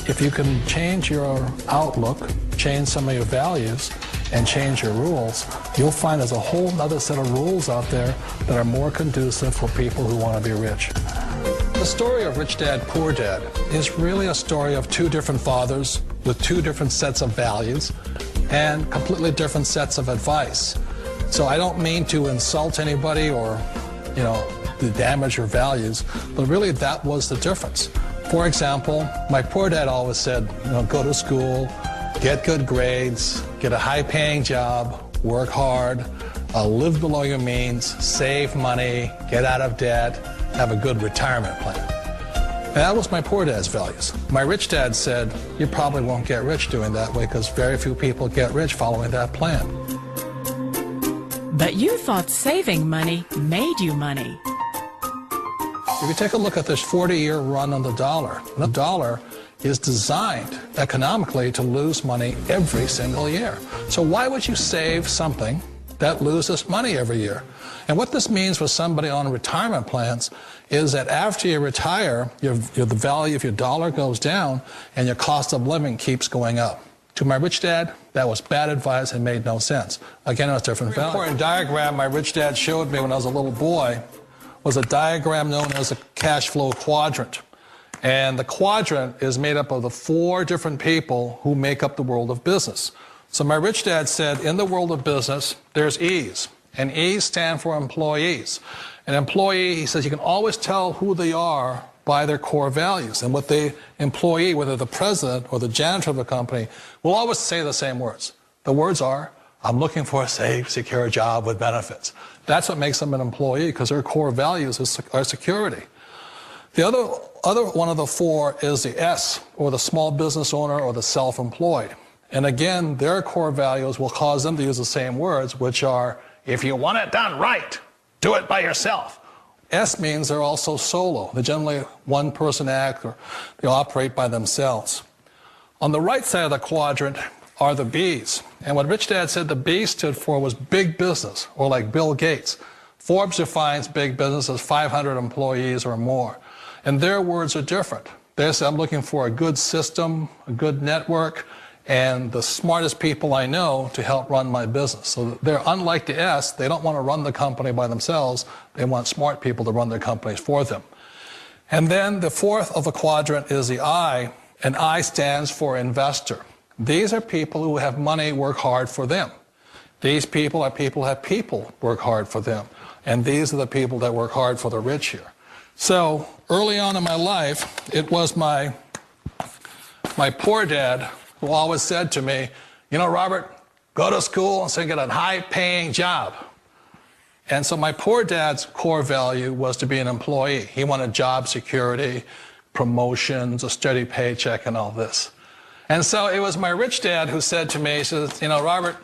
If you can change your outlook, change some of your values, and change your rules, you'll find there's a whole other set of rules out there that are more conducive for people who want to be rich. The story of Rich Dad, Poor Dad is really a story of two different fathers with two different sets of values and completely different sets of advice. So I don't mean to insult anybody or, to damage your values, but really that was the difference. For example, my poor dad always said, go to school, get good grades, get a high-paying job, work hard, live below your means, save money, get out of debt, have a good retirement plan. And that was my poor dad's values. My rich dad said, you probably won't get rich doing that way because very few people get rich following that plan. But you thought saving money made you money. If you take a look at this 40-year run on the dollar is designed economically to lose money every single year. So why would you save something that loses money every year? And what this means for somebody on retirement plans is that after you retire, the value of your dollar goes down and your cost of living keeps going up. To my rich dad, that was bad advice and made no sense. Again, it was different value. An important diagram my rich dad showed me when I was a little boy was a diagram known as a cash flow quadrant. And the quadrant is made up of the 4 different people who make up the world of business. So my rich dad said, in the world of business, there's E's. And E's stand for employees. An employee, he says, you can always tell who they are by their core values. And what the employee, whether the president or the janitor of the company, will always say the same words. The words are, I'm looking for a safe, secure job with benefits. That's what makes them an employee, because their core values are security. The other one of the 4 is the S, or the small business owner or the self-employed. And again, their core values will cause them to use the same words, which are, if you want it done right, do it by yourself. S means they're also solo. They're generally one-person act, or they operate by themselves. On the right side of the quadrant are the B's. And what Rich Dad said the B stood for was big business, or like Bill Gates. Forbes defines big business as 500 employees or more. And their words are different. They say, I'm looking for a good system, a good network, and the smartest people I know to help run my business. So they're unlike the S. They don't want to run the company by themselves. They want smart people to run their companies for them. And then the 4th of the quadrant is the I, and I stands for investor. These are people who have money work hard for them. These people are people who have people work hard for them. And these are the people that work hard for the rich here. So early on in my life, it was my poor dad who always said to me, Robert, go to school and so get a high-paying job. And so my poor dad's core value was to be an employee. He wanted job security, promotions, a steady paycheck, and all this. And so it was my rich dad who said to me, he says, Robert,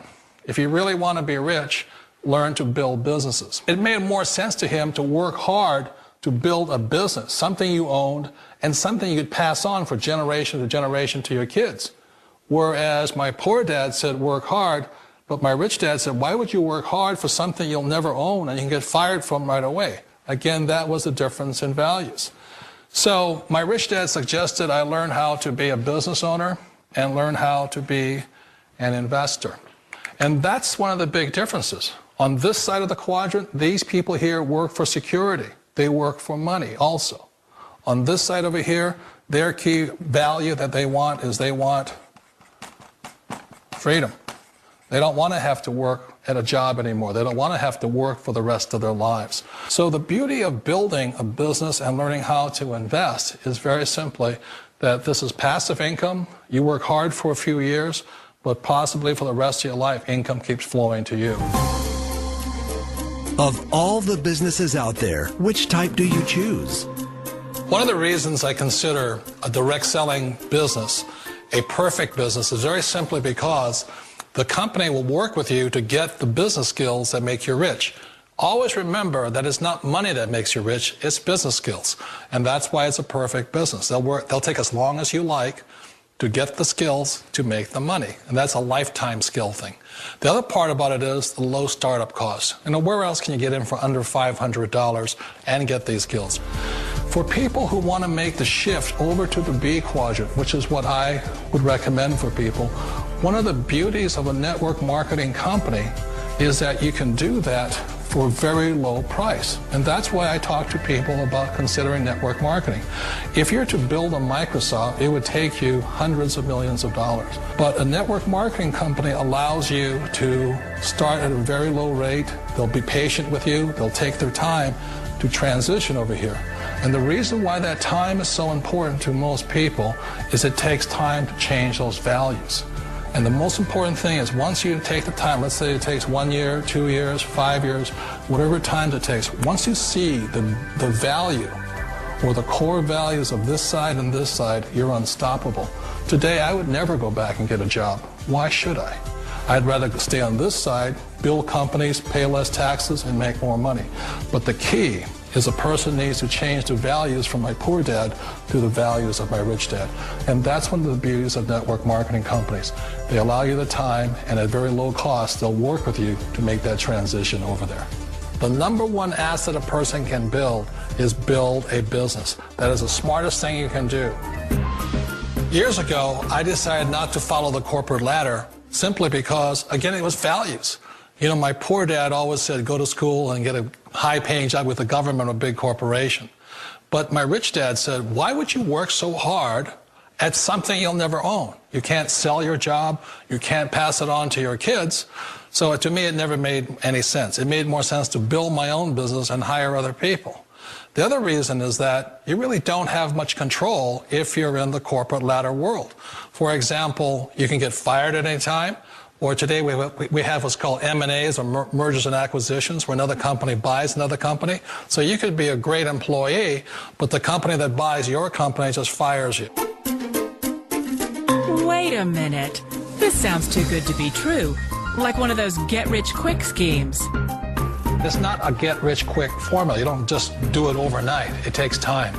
if you really want to be rich, learn to build businesses. It made more sense to him to work hard to build a business, something you owned, and something you could pass on for generation to generation to your kids. Whereas my poor dad said, work hard, but my rich dad said, why would you work hard for something you'll never own and you can get fired from right away? Again, that was the difference in values. So my rich dad suggested I learn how to be a business owner and learn how to be an investor. And that's one of the big differences. On this side of the quadrant, these people here work for security. They work for money also. On this side over here, their key value that they want is they want freedom. They don't want to have to work at a job anymore. They don't want to have to work for the rest of their lives. So the beauty of building a business and learning how to invest is very simply that this is passive income. You work hard for a few years, but possibly for the rest of your life, income keeps flowing to you. Of all the businesses out there, which type do you choose? One of the reasons I consider a direct selling business a perfect business is very simply because the company will work with you to get the business skills that make you rich. Always remember that it's not money that makes you rich, it's business skills. And that's why it's a perfect business. They'll take as long as you like to get the skills to make the money. And that's a lifetime skill thing. The other part about it is the low startup cost. Where else can you get in for under $500 and get these skills? For people who want to make the shift over to the B quadrant, which is what I would recommend for people, one of the beauties of a network marketing company is that you can do that for a very low price. And that's why I talk to people about considering network marketing. If you're to build a Microsoft, it would take you hundreds of millions of dollars. But a network marketing company allows you to start at a very low rate. They'll be patient with you. They'll take their time to transition over here. And the reason why that time is so important to most people is it takes time to change those values. And the most important thing is once you take the time, let's say it takes 1 year, 2 years, 5 years, whatever time it takes, once you see the value or the core values of this side and this side, you're unstoppable. Today, I would never go back and get a job. Why should I? I'd rather stay on this side, build companies, pay less taxes, and make more money. But the key is a person needs to change the values from my poor dad to the values of my rich dad. And that's one of the beauties of network marketing companies. They allow you the time, and at very low cost, they'll work with you to make that transition over there. The number one asset a person can build is build a business. That is the smartest thing you can do. Years ago, I decided not to follow the corporate ladder simply because, again, it was values. You know, my poor dad always said, go to school and get a high-paying job with the government or a big corporation. But my rich dad said, why would you work so hard at something you'll never own? You can't sell your job. You can't pass it on to your kids. So to me, it never made any sense. It made more sense to build my own business and hire other people. The other reason is that you really don't have much control if you're in the corporate ladder world. For example, you can get fired at any time. Or today we have what's called M&As, or mergers and acquisitions, where another company buys another company. So you could be a great employee, but the company that buys your company just fires you. Wait a minute. This sounds too good to be true. Like one of those get-rich-quick schemes. It's not a get-rich-quick formula. You don't just do it overnight. It takes time.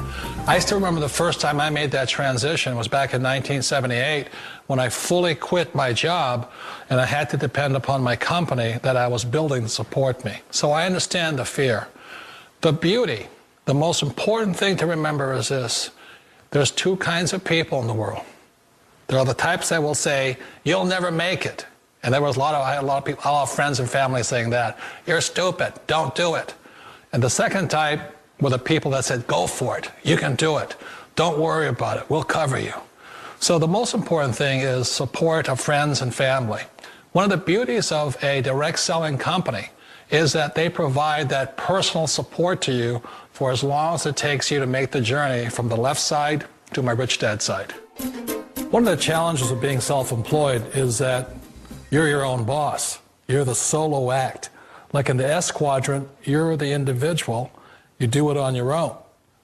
I still remember the first time I made that transition was back in 1978 when I fully quit my job and I had to depend upon my company that I was building to support me. So I understand the fear. The beauty, the most important thing to remember is this. There's two kinds of people in the world. There are the types that will say, you'll never make it. And I had a lot of people, a lot of friends and family saying that. You're stupid, don't do it. And the second type were the people that said, go for it, you can do it. Don't worry about it, we'll cover you. So the most important thing is support of friends and family. One of the beauties of a direct selling company is that they provide that personal support to you for as long as it takes you to make the journey from the left side to my rich dad side. One of the challenges of being self-employed is that you're your own boss. You're the solo act. Like in the S quadrant, you're the individual. You do it on your own.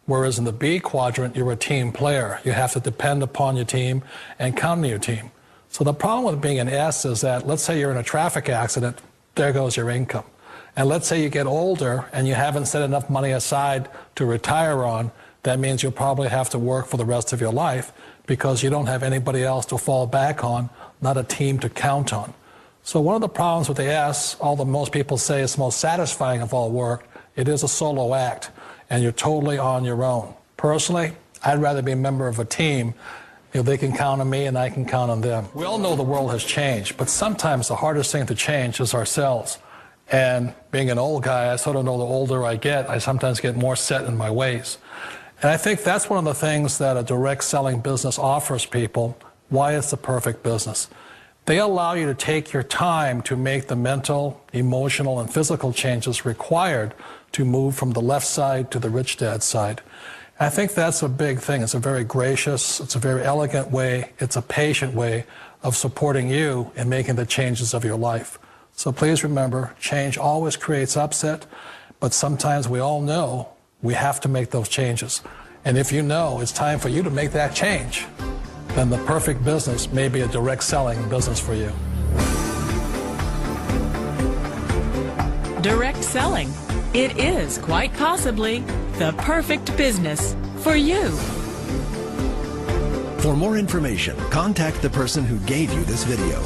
Whereas in the B quadrant, you're a team player. You have to depend upon your team and count on your team. So the problem with being an S is that, let's say you're in a traffic accident, there goes your income. And let's say you get older and you haven't set enough money aside to retire on, that means you'll probably have to work for the rest of your life because you don't have anybody else to fall back on, not a team to count on. So one of the problems with the S, although most people say it's the most satisfying of all work, it is a solo act, and you're totally on your own. Personally, I'd rather be a member of a team. You know, they can count on me and I can count on them. We all know the world has changed, but sometimes the hardest thing to change is ourselves. And being an old guy, I sort of know the older I get, I sometimes get more set in my ways. And I think that's one of the things that a direct selling business offers people, why it's the perfect business. They allow you to take your time to make the mental, emotional, and physical changes required to move from the left side to the rich dad side. I think that's a big thing. It's a very gracious, it's a very elegant way, it's a patient way of supporting you in making the changes of your life. So please remember, change always creates upset, but sometimes we all know we have to make those changes. And if you know it's time for you to make that change, then the perfect business may be a direct selling business for you. Direct selling. It is quite possibly the perfect business for you. For more information, contact the person who gave you this video.